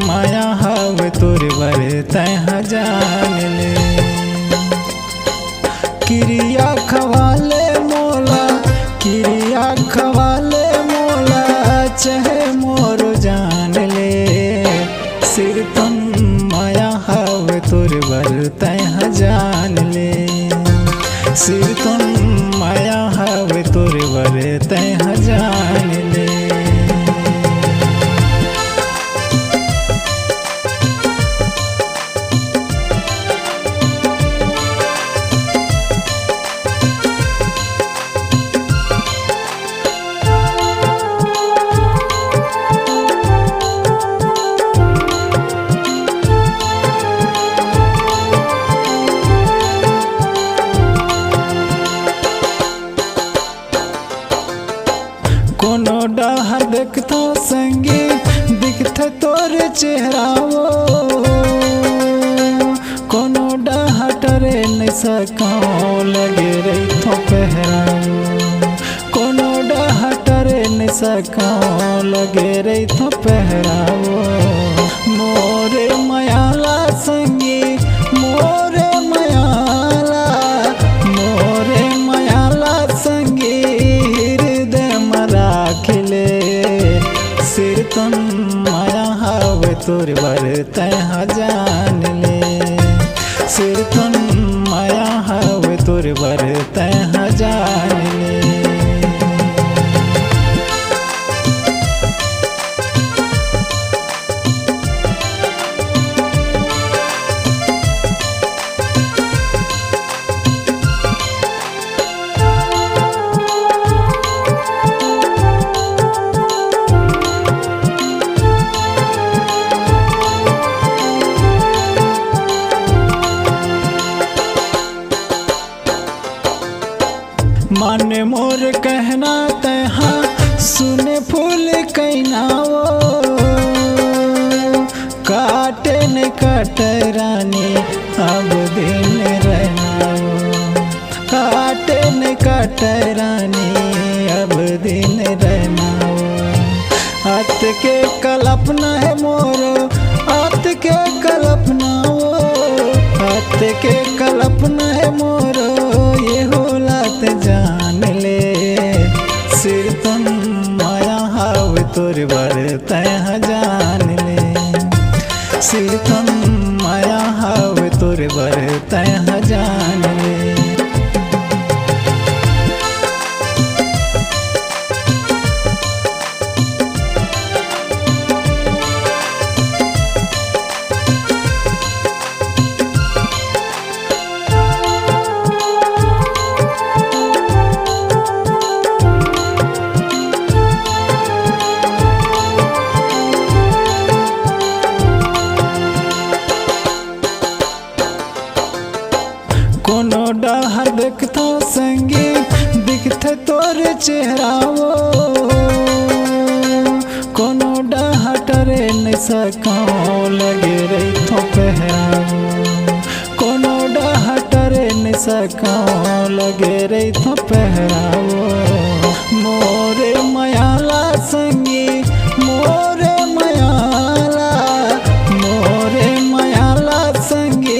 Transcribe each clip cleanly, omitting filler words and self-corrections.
माया हवे तोर बर तह जान ले। क्रिया खवाले मोला, क्रिया खवाले मोला, चाहे मोर जान ले। सिर तुम माया हवे तोर बर तह जान ले। सिर तुम माया हवे तोर बर तह जान ले। कोनो डहर देखता संगी दिखते तोर चेहराओ। कोनो डहर टरे नहीं सकाओ लगे रही तो पहराओ। कोनो डहर टरे नहीं सकाओ लगे रही तो पहराओ। मोरे मयाला संगी मोरे मयाला, मोरे मयाला संगी खिले। सिर तुम माया हवे तोर बर तह जान ले। सिर तुम माया हवे तोर बर तह जान ले। मन मोर कहना तहा सुने फूल कैनाओ। काटे न कटरानी अब दिन रहनाओ। काटे न कटरानी अब दिन रहनाओ। अत के कल्पना है मोरो, अत के कल्पना हो, अत के कल्पना है मोरो ये होलत जान ले। सिर तुम माया हवे तोर बर तह जान ले। सिर तुम माया हवे तोर बर तह जान ले। कोनो डहर देखता संगी दिखते तोर चेहराओ। कोनो डहर टरे नहीं सकाओ लगे रही तो पहराओ। कोनो डहर टरे नहीं सकाओ लगे रही तो पहराओ। मोरे मयाला संगी मोरे मयाला, मोरे मयाला संगी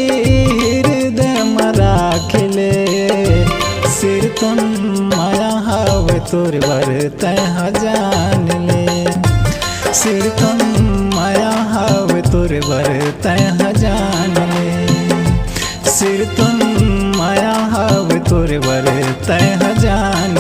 खिले। सिर तुम माया हवे तोर बर तह जान ले। सिर तुम माया हवे तोर बर तह जान ले। सिर तुम माया हवे तोर बर तह जान